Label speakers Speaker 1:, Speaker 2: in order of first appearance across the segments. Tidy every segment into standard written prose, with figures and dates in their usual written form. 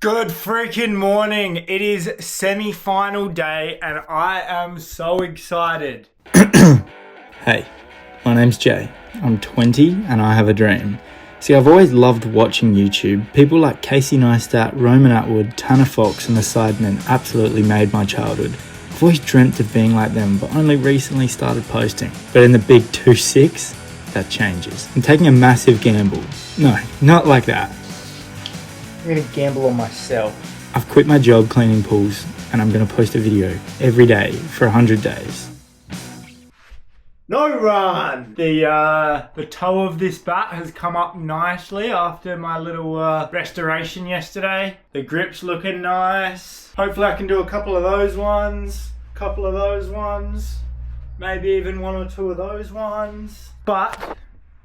Speaker 1: Good freaking morning. It is semi-final day and I am so excited.
Speaker 2: Hey, my name's Jay. I'm 20 and I have a dream. See, I've always loved watching YouTube. People like Casey Neistat, Roman Atwood, Tanner Fox and the Sidemen absolutely made my childhood. I've always dreamt of being like them, but only recently started posting. But in the big 2-6, that changes. I'm taking a massive gamble. No, not like that.
Speaker 1: I'm gonna gamble on myself.
Speaker 2: I've quit my job cleaning pools and I'm gonna post a video every day for 100 days.
Speaker 1: No run! The toe of this bat has come up nicely after my little restoration yesterday. The grip's looking nice. Hopefully I can do a couple of those ones. Maybe even one or two of those ones. But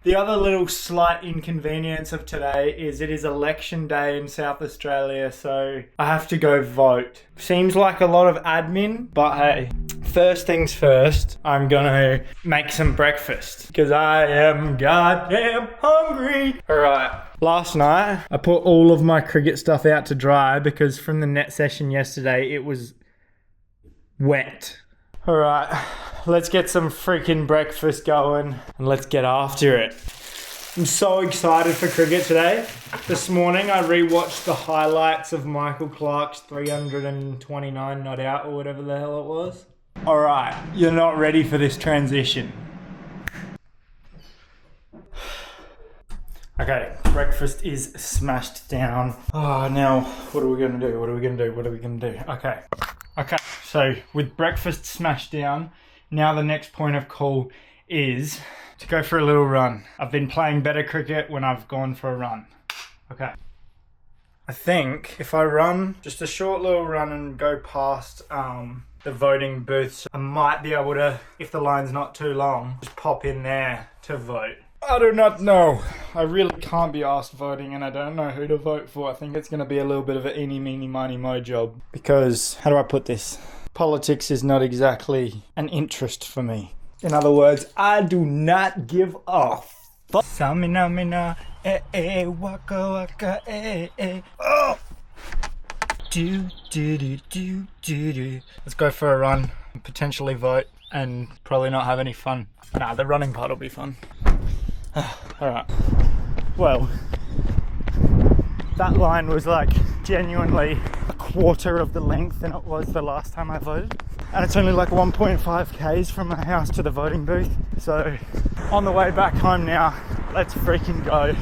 Speaker 1: the other little slight inconvenience of today is it is election day in South Australia, so I have to go vote. Seems like a lot of admin, but hey, first things first, I'm gonna make some breakfast because I am goddamn hungry. All right. Last night, I put all of my cricket stuff out to dry because from the net session yesterday, it was wet. All right, let's get some freaking breakfast going and let's get after it. I'm so excited for cricket today. This morning I rewatched the highlights of Michael Clarke's 329 not out or whatever the hell it was. All right, you're not ready for this transition. Okay, breakfast is smashed down. Oh, now what are we gonna do? Okay, so with breakfast smashed down, now the next point of call is to go for a little run. I've been playing better cricket when I've gone for a run. Okay. I think if I run just a short little run and go past the voting booths, I might be able to, if the line's not too long, just pop in there to vote. I do not know. I really can't be asked voting and I don't know who to vote for. I think it's going to be a little bit of an eeny, meeny, miny, mo job. Because, how do I put this? Politics is not exactly an interest for me. In other words, I do not give a fuck. Samina mina, waka waka, oh! Do. Let's go for a run, potentially vote, and probably not have any fun. Nah, the running part will be fun. Alright, well, that line was like genuinely a quarter of the length than it was the last time I voted. And it's only like 1.5 k's from my house to the voting booth. So on the way back home now, let's freaking go.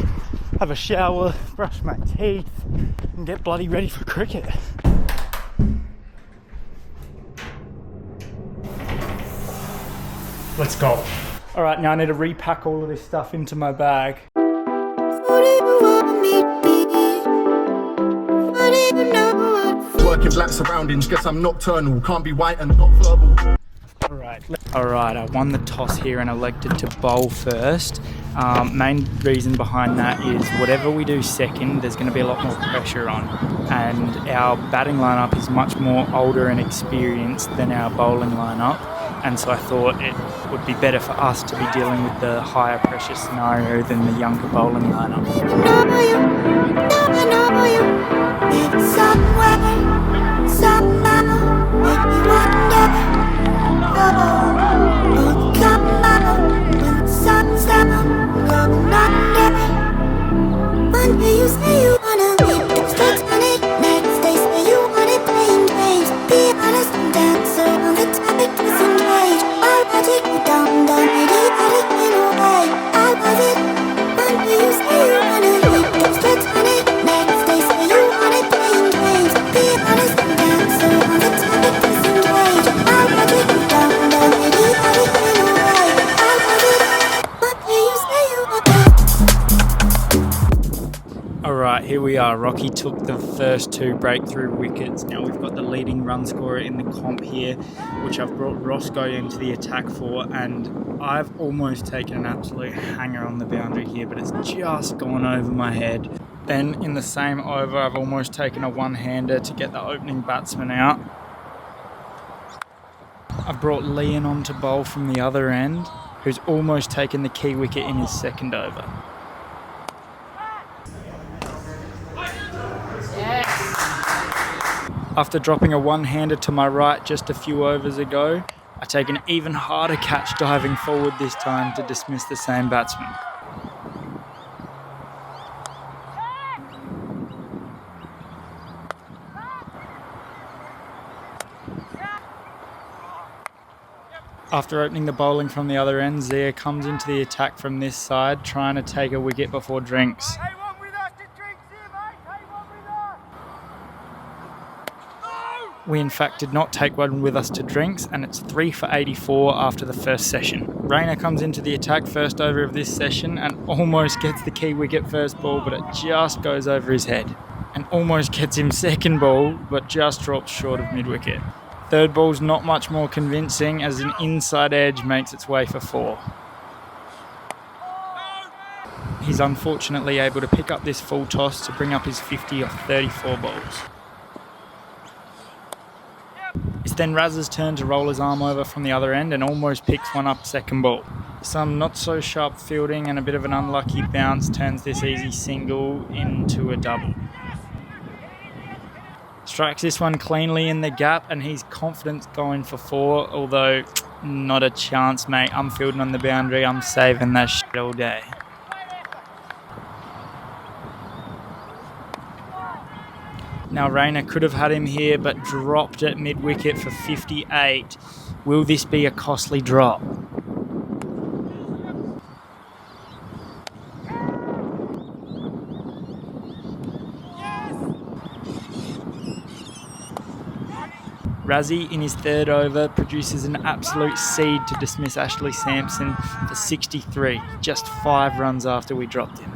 Speaker 1: Have a shower, brush my teeth, and get bloody ready for cricket. Let's go. All right, now I need to repack all of this stuff into my bag.
Speaker 3: Working black surroundings, guess I'm nocturnal, can't be white and not verbal.
Speaker 2: Alright, I won the toss here and elected to bowl first. Main reason behind that is whatever we do second, there's going to be a lot more pressure on. And our batting lineup is much more older and experienced than our bowling lineup. And so I thought it would be better for us to be dealing with the higher pressure scenario than the younger bowling lineup. Alright, here we are. Rocky took the first 2 breakthrough wickets. Now we've got the leading run scorer in the comp here, which I've brought Roscoe into the attack for, and I've almost taken an absolute hanger on the boundary here, but it's just gone over my head. Then in the same over, I've almost taken a one-hander to get the opening batsman out. I've brought Leon on to bowl from the other end, who's almost taken the key wicket in his second over.
Speaker 4: Yes.
Speaker 2: After dropping a one-hander to my right just a few overs ago, I take an even harder catch diving forward this time to dismiss the same batsman. After opening the bowling from the other end, Zia comes into the attack from this side, trying to take a wicket before drinks. We in fact did not take one with us to drinks, and it's 3 for 84 after the first session. Rainer comes into the attack first over of this session and almost gets the key wicket first ball, but it just goes over his head. And almost gets him second ball, but just drops short of mid-wicket. Third ball's not much more convincing as an inside edge makes its way for 4. He's unfortunately able to pick up this full toss to bring up his 50 off 34 balls. It's then Raz's turn to roll his arm over from the other end and almost picks one up second ball. Some not so sharp fielding and a bit of an unlucky bounce turns this easy single into a double. Strikes this one cleanly in the gap and he's confident going for 4, although not a chance, mate. I'm fielding on the boundary, I'm saving that shit all day. Now Rainer could have had him here but dropped at mid-wicket for 58. Will this be a costly drop? Razzie in his third over produces an absolute seed to dismiss Ashley Sampson for 63, just 5 runs after we dropped him.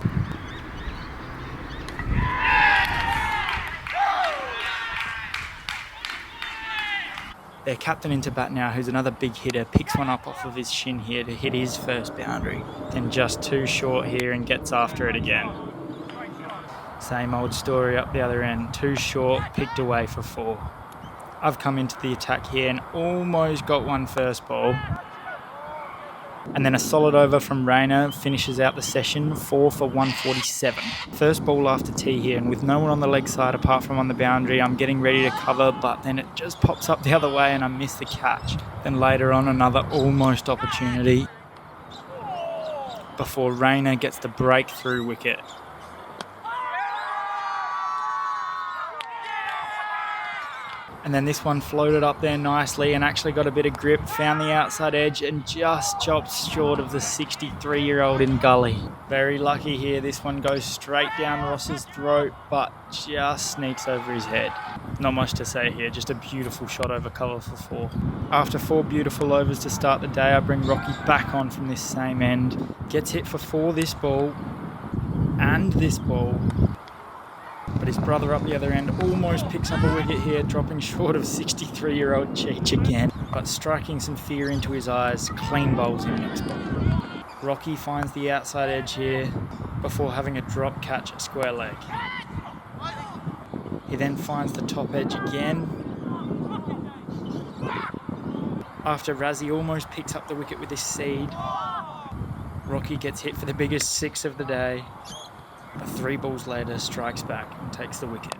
Speaker 2: Their captain into bat now, who's another big hitter, picks one up off of his shin here to hit his first boundary. Then just too short here and gets after it again. Same old story up the other end, too short, picked away for 4. I've come into the attack here and almost got one first ball. And then a solid over from Rainer finishes out the session, 4 for 147. First ball after tee here, and with no one on the leg side apart from on the boundary, I'm getting ready to cover, but then it just pops up the other way and I miss the catch. Then later on, another almost opportunity before Rainer gets the breakthrough wicket. And then this one floated up there nicely and actually got a bit of grip, found the outside edge and just chops short of the 63-year-old in gully. Very lucky here, this one goes straight down Ross's throat but just sneaks over his head. Not much to say here, just a beautiful shot over cover for 4. After 4 beautiful overs to start the day, I bring Rocky back on from this same end. Gets hit for 4 this ball and this ball. But his brother up the other end almost picks up a wicket here, dropping short of 63-year-old Cheech again, but striking some fear into his eyes, clean bowls him next ball. Rocky finds the outside edge here before having a drop catch at square leg. He then finds the top edge again. After Razzie almost picks up the wicket with his seed, Rocky gets hit for the biggest 6 of the day. But 3 balls later, strikes back and takes the wicket.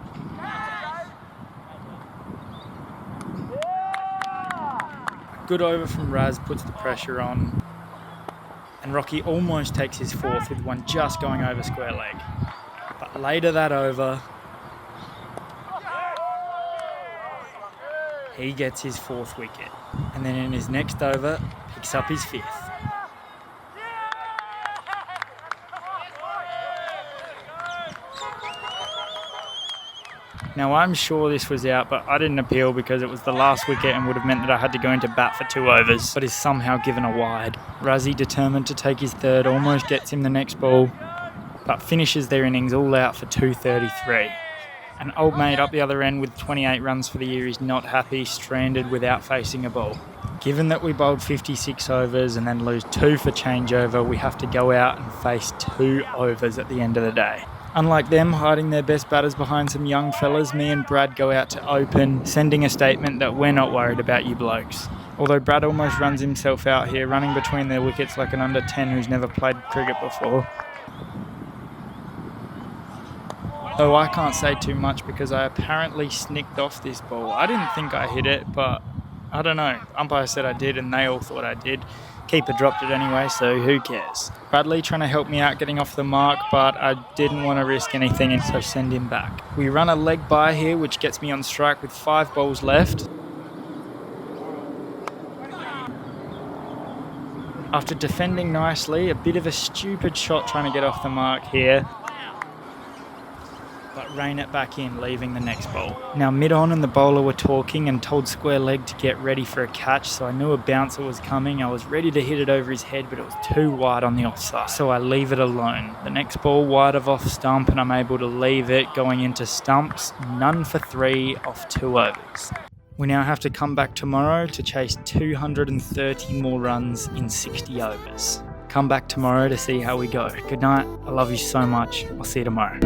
Speaker 2: A good over from Raz puts the pressure on. And Rocky almost takes his 4th with one just going over square leg. But later that over, he gets his 4th wicket. And then in his next over, picks up his 5th. Now I'm sure this was out, but I didn't appeal because it was the last wicket and would have meant that I had to go into bat for 2 overs, but is somehow given a wide. Razzie, determined to take his 3rd, almost gets him the next ball, but finishes their innings all out for 233. And old mate up the other end with 28 runs for the year is not happy, stranded without facing a ball. Given that we bowled 56 overs and then lose 2 for changeover, we have to go out and face 2 overs at the end of the day. Unlike them hiding their best batters behind some young fellas, me and Brad go out to open, sending a statement that we're not worried about you blokes. Although Brad almost runs himself out here, running between their wickets like an under 10 who's never played cricket before. Though I can't say too much because I apparently snicked off this ball. I didn't think I hit it, but I don't know. Umpire said I did and they all thought I did. Keeper dropped it anyway, so who cares? Bradley trying to help me out getting off the mark, but I didn't want to risk anything, and so send him back. We run a leg by here, which gets me on strike with 5 balls left. After defending nicely, a bit of a stupid shot trying to get off the mark here, but rein it back in, leaving the next ball. Now mid-on and the bowler were talking and told square leg to get ready for a catch, so I knew a bouncer was coming. I was ready to hit it over his head, but it was too wide on the offside, so I leave it alone. The next ball wide of off stump, and I'm able to leave it going into stumps, none for 3 off 2 overs. We now have to come back tomorrow to chase 230 more runs in 60 overs. Come back tomorrow to see how we go. Good night. I love you so much. I'll see you tomorrow.